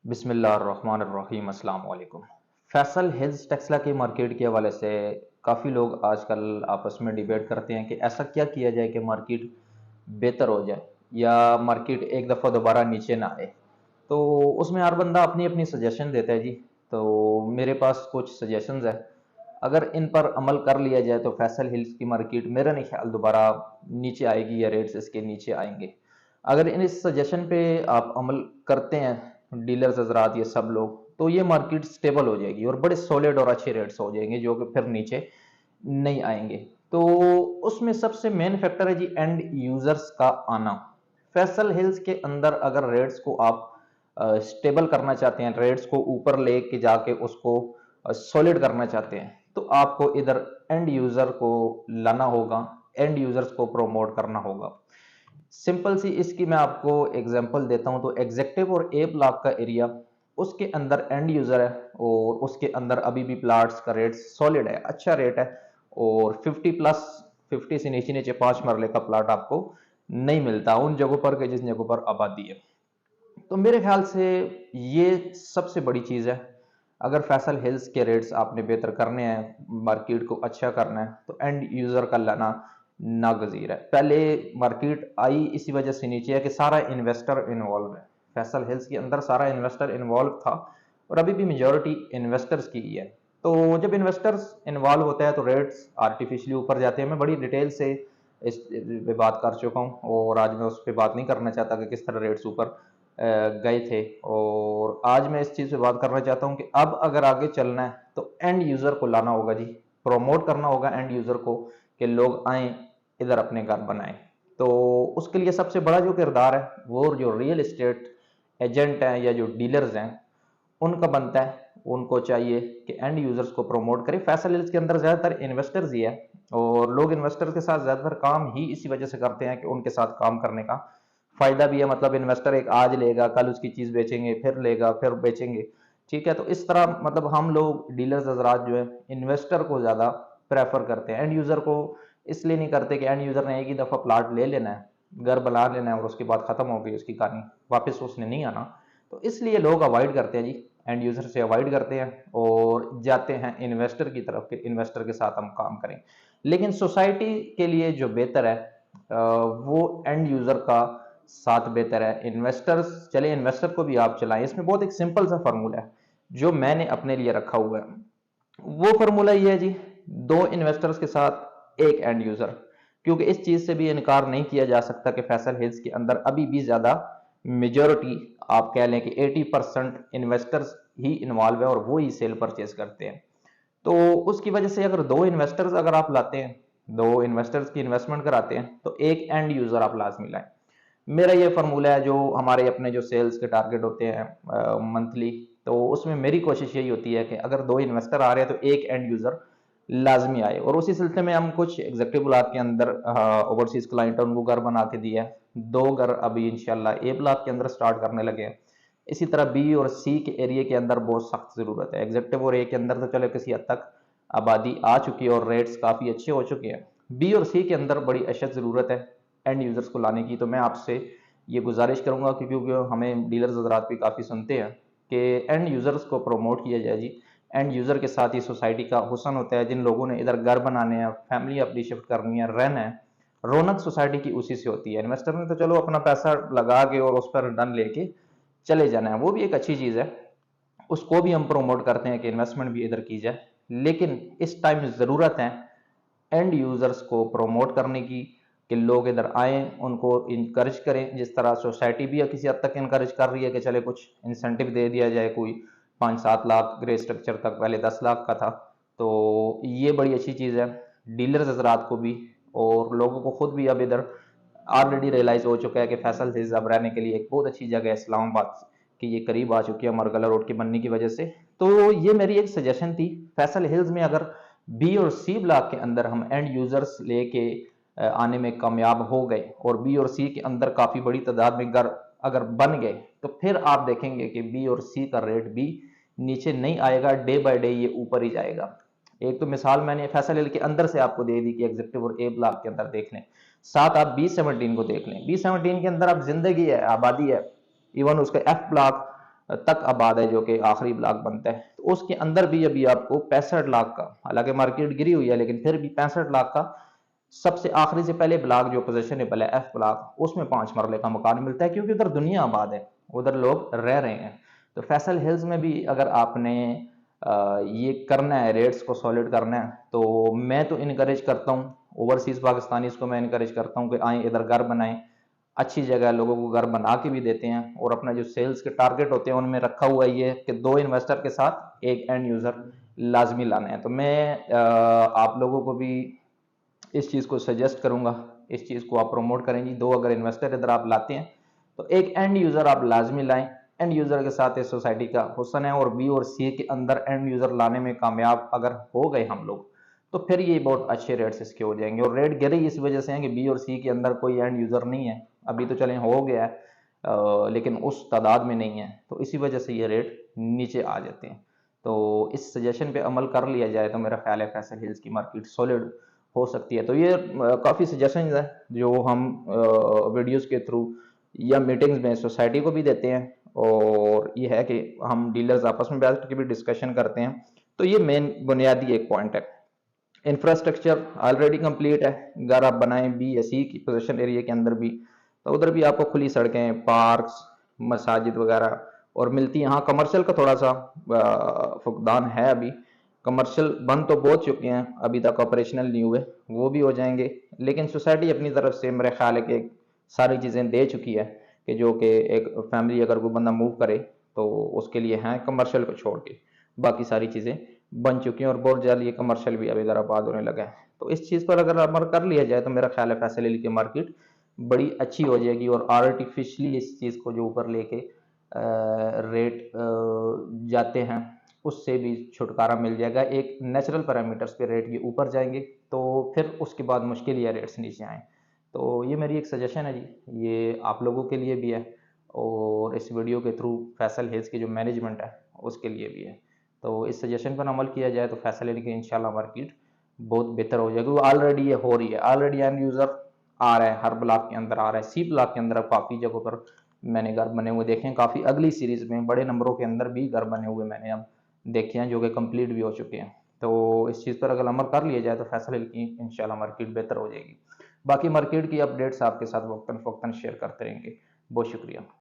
बिस्मिल्लाहिर्रहमानिर्रहीम अस्सलाम वालेकुम। फैसल हिल्स टेक्सला की मार्केट के हवाले से काफ़ी लोग आजकल आपस में डिबेट करते हैं कि ऐसा क्या किया जाए कि मार्केट बेहतर हो जाए या मार्केट एक दफ़ा दोबारा नीचे ना आए। तो उसमें हर बंदा अपनी अपनी सजेशन देता है जी। तो मेरे पास कुछ सजेशंस है, अगर इन पर अमल कर लिया जाए तो फैसल हिल्स की मार्केट मेरा नहीं ख्याल दोबारा नीचे आएगी या रेट्स इसके नीचे आएंगे। अगर इन इस सजेशन पे आप अमल करते हैं डीलर्स हजरात ये सब लोग, तो ये मार्केट स्टेबल हो जाएगी और बड़े सॉलिड और अच्छे रेट्स हो जाएंगे जो कि फिर नीचे नहीं आएंगे। तो उसमें सबसे मेन फैक्टर है जी एंड यूजर्स का आना। फैसल हिल्स के अंदर अगर रेट्स को आप स्टेबल करना चाहते हैं, रेट्स को ऊपर लेके जाके उसको सॉलिड करना चाहते हैं, तो आपको इधर एंड यूजर को लाना होगा, एंड यूजर्स को प्रोमोट करना होगा। सिंपल सी इसकी मैं आपको एग्जांपल देता हूं। तो एग्जेक्टिव और ए ब्लॉक का एरिया, उसके अंदर एंड यूजर है और उसके अंदर अभी भी प्लाट्स का रेट सॉलिड है, अच्छा रेट है। और 50 प्लस 50 से नीचे नीचे 5 मरले का प्लाट आपको नहीं मिलता उन जगहों पर जिस जगहों पर आबादी है। तो मेरे ख्याल से ये सबसे बड़ी चीज़ है। अगर फैसल हिल्स के रेट्स आपने बेहतर करने हैं, मार्केट को अच्छा करना है, तो एंड यूज़र का लाना नागजीर है। पहले मार्केट आई इसी वजह से नीचे है कि सारा इन्वेस्टर इन्वॉल्व है। फैसल हिल्स के अंदर सारा इन्वेस्टर इन्वॉल्व था और अभी भी मेजॉरिटी इन्वेस्टर्स की ही है। तो जब इन्वेस्टर्स इन्वॉल्व होता है तो रेट्स आर्टिफिशियली ऊपर जाते हैं। मैं बड़ी डिटेल से इस पे बात कर चुका हूँ और आज मैं उस पर बात नहीं करना चाहता कि किस तरह रेट्स ऊपर गए थे। और आज मैं इस चीज़ पे बात करना चाहता हूँ कि अब अगर आगे चलना है तो एंड यूज़र को लाना होगा जी, प्रमोट करना होगा एंड यूज़र को कि लोग आए इधर अपने घर बनाएं। तो उसके लिए सबसे बड़ा जो किरदार है वो जो रियल एस्टेट एजेंट हैं या जो डीलर्स हैं उनका बनता है। उनको चाहिए कि एंड यूजर्स को प्रमोट करें। फैसल हिल्स के अंदर ज़्यादातर इन्वेस्टर्स ही है और लोग इन्वेस्टर्स के साथ ज़्यादातर काम ही इसी वजह से करते हैं कि उनके साथ काम करने का फायदा भी है। मतलब इन्वेस्टर एक आज लेगा, कल उसकी चीज़ बेचेंगे, फिर लेगा, फिर बेचेंगे। ठीक है, तो इस तरह मतलब हम लोग डीलर्स हजरात जो है इन्वेस्टर को ज़्यादा प्रेफर करते हैं, एंड यूज़र को इसलिए नहीं करते कि एंड यूज़र ने एक ही दफ़ा प्लाट ले लेना है, घर बना लेना है और उसके बाद ख़त्म हो गई उसकी कहानी, वापस उसने नहीं आना। तो इसलिए लोग अवॉइड करते हैं जी, एंड यूजर से अवॉइड करते हैं और जाते हैं इन्वेस्टर की तरफ कि इन्वेस्टर के साथ हम काम करें। लेकिन सोसाइटी के लिए जो बेहतर है वो एंड यूजर का साथ बेहतर है। इन्वेस्टर्स चले, इन्वेस्टर को भी आप चलाएं। इसमें बहुत एक सिंपल सा फार्मूला है जो मैंने अपने लिए रखा हुआ है। वो फार्मूला ये है जी, दो इन्वेस्टर्स के साथ एक एंड यूजर। क्योंकि इस चीज से भी इनकार नहीं किया जा सकता कि फैसल हिल्स के अंदर अभी भी ज्यादा मेजोरिटी, आप कह लें कि 80% इन्वेस्टर्स ही इन्वॉल्व है और वो ही सेल परचेज करते हैं। तो उसकी वजह से अगर दो इन्वेस्टर्स अगर आप लाते हैं, दो इन्वेस्टर्स की इन्वेस्टमेंट कराते हैं, तो एक एंड यूजर आप लाजमी लाएं। मेरा ये फार्मूला है। जो हमारे अपने जो सेल्स के टारगेट होते हैं मंथली, तो उसमें मेरी कोशिश यही होती है कि अगर दो इन्वेस्टर आ रहे हैं तो एक एंड यूजर लाजमी आए। और उसी सिलसिले में हम कुछ एग्जेक्टिव ब्लॉक के अंदर ओवरसीज क्लाइंट उनको घर बना के दिया है। दो घर अभी इंशाल्लाह ए ब्लॉक के अंदर स्टार्ट करने लगे हैं। इसी तरह बी और सी के एरिया के अंदर बहुत सख्त जरूरत है। एग्जेक्टिव और ए के अंदर तो चलो किसी हद तक आबादी आ चुकी है और रेट्स काफी अच्छे हो चुके हैं। बी और सी के अंदर बड़ी अशद जरूरत है एंड यूजर्स को लाने की। तो मैं आपसे ये गुजारिश करूंगा कि क्योंकि हमें डीलर्स हजरात भी काफ़ी सुनते हैं कि एंड यूजर्स को प्रमोट किया जाए जी। एंड यूजर के साथ ही सोसाइटी का हुसन होता है। जिन लोगों ने इधर घर बनाने हैं, फैमिली अपनी शिफ्ट करनी है, रहना है, रौनक सोसाइटी की उसी से होती है। इन्वेस्टर ने तो चलो अपना पैसा लगा के और उस पर रिटर्न लेके चले जाना है, वो भी एक अच्छी चीज़ है, उसको भी हम प्रमोट करते हैं कि इन्वेस्टमेंट भी इधर की जाए। लेकिन इस टाइम ज़रूरत है एंड यूजर्स को प्रमोट करने की कि लोग इधर आए, उनको इनकरेज करें। जिस तरह सोसाइटी भी किसी हद तक इनकरेज कर रही है कि चले कुछ इंसेंटिव दे दिया जाए, कोई 5-7 लाख ग्रे स्ट्रक्चर तक, पहले 10 लाख का था। तो ये बड़ी अच्छी चीज़ है डीलर्स हजरात को भी और लोगों को खुद भी। अब इधर ऑलरेडी रियलाइज हो चुका है कि फैसल हिल्स अब रहने के लिए एक बहुत अच्छी जगह है इस्लामाबाद की, ये करीब आ चुकी है मरगला रोड की बनने की वजह से। तो ये मेरी एक सजेशन थी। फैसल हिल्स में अगर बी और सी ब्लॉक के अंदर हम एंड यूजर्स लेके आने में कामयाब हो गए और बी और सी के अंदर काफी बड़ी तादाद में घर अगर बन गए, तो फिर आप देखेंगे कि बी और सी का रेट भी नीचे नहीं आएगा, डे बाय डे ये ऊपर ही जाएगा। एक तो मिसाल मैंने फैसल हिल के अंदर से आपको दे दी कि एग्जेक्टिव और ए ब्लॉक के अंदर देख लें, साथ आप बी 17 को देख लें। बी 17 के अंदर अब जिंदगी है, आबादी है। इवन उसका एफ ब्लॉक तक आबाद है, जो कि आखिरी ब्लॉक बनता है। तो उसके अंदर भी अभी आपको 65 लाख का, हालांकि मार्केट गिरी हुई है लेकिन फिर भी 65 लाख का सबसे आखिरी से पहले ब्लॉक जो पोजीशनेबल है, एफ ब्लॉक, उसमें 5 मरले का मकान मिलता है, क्योंकि उधर दुनिया आबाद है, उधर लोग रह रहे हैं। तो फैसल हिल्स में भी अगर आपने ये करना है, रेट्स को सॉलिड करना है, तो मैं तो इनकरेज करता हूँ, ओवरसीज पाकिस्तानी को मैं इनकरेज करता हूँ कि आए इधर घर बनाएं। अच्छी जगह लोगों को घर बना के भी देते हैं, और अपना जो सेल्स के टारगेट होते हैं उनमें रखा हुआ ये कि 2 इन्वेस्टर के साथ एक एंड यूजर लाजमी लाना है। तो मैं आप लोगों को भी इस चीज़ को सजेस्ट करूंगा, इस चीज़ को आप प्रमोट करेंगे। 2 अगर इन्वेस्टर इधर आप लाते हैं तो एक एंड यूजर आप लाजमी लाएं। एंड यूजर के साथ इस सोसाइटी का हुस्न है, और बी और सी के अंदर एंड यूजर लाने में कामयाब अगर हो गए हम लोग, तो फिर ये बहुत अच्छे रेट्स इसके हो जाएंगे। और रेट गिरे इस वजह से हैं कि बी और सी के अंदर कोई एंड यूजर नहीं है, अभी तो चले हो गया है, लेकिन उस तादाद में नहीं है, तो इसी वजह से ये रेट नीचे आ जाते हैं। तो इस सजेशन पे अमल कर लिया जाए तो मेरा ख्याल है फैसल हिल्स की मार्केट सॉलिड हो सकती है। तो ये काफ़ी सजेशन है जो हम वीडियोस के थ्रू या मीटिंग्स में सोसाइटी को भी देते हैं, और ये है कि हम डीलर्स आपस में बैठ के भी डिस्कशन करते हैं। तो ये मेन बुनियादी एक पॉइंट है। इंफ्रास्ट्रक्चर ऑलरेडी कंप्लीट है, घर आप बनाएं बी या सी की पोजीशन एरिया के अंदर भी, तो उधर भी आपको खुली सड़कें, पार्क्स, मसाजिद वगैरह और मिलती हैं। हाँ, कमर्शियल का थोड़ा सा फुकदान है अभी, कमर्शियल बंद तो बहुत चुके हैं, अभी तक ऑपरेशनल नहीं हुए, वो भी हो जाएंगे। लेकिन सोसाइटी अपनी तरफ से मेरे ख्याल है कि सारी चीज़ें दे चुकी है, कि जो कि एक फैमिली अगर कोई बंदा मूव करे तो उसके लिए हैं, कमर्शियल को छोड़ के बाकी सारी चीज़ें बन चुकी हैं, और बहुत जल्द ये कमर्शियल भी अब इधर आबाद होने लगा है। तो इस चीज़ पर अगर अमल कर लिया जाए तो मेरा ख्याल है फैसल हिल की मार्केट बड़ी अच्छी हो जाएगी, और आर्टिफिशली इस चीज़ को जो ऊपर लेके रेट जाते हैं उससे भी छुटकारा मिल जाएगा। एक नेचुरल पैरामीटर्स पे रेट ये ऊपर जाएंगे, तो फिर उसके बाद मुश्किल या रेट्स नीचे आए। तो ये मेरी एक सजेशन है जी, ये आप लोगों के लिए भी है, और इस वीडियो के थ्रू फैसल हिल्स की जो मैनेजमेंट है उसके लिए भी है। तो इस सजेशन पर अमल किया जाए तो फैसल हिल की इंशाल्लाह मार्केट बहुत बेहतर हो जाएगी। वो ऑलरेडी ये हो रही है, ऑलरेडी एंड यूज़र आ रहा है, हर ब्लॉक के अंदर आ रहा है। सी ब्लॉक के अंदर काफ़ी जगहों पर मैंने घर बने हुए देखे हैं, काफ़ी अगली सीरीज में बड़े नंबरों के अंदर भी घर बने हुए मैंने अब देखे हैं, जो कि कंप्लीट भी हो चुके हैं। तो इस चीज़ पर अगर अमल कर लिया जाए तो फैसल हिल की इंशाल्लाह मार्केट बेहतर हो जाएगी। बाकी मार्केट की अपडेट्स आपके साथ वक्तन फ़वक्तन शेयर करते रहेंगे। बहुत शुक्रिया।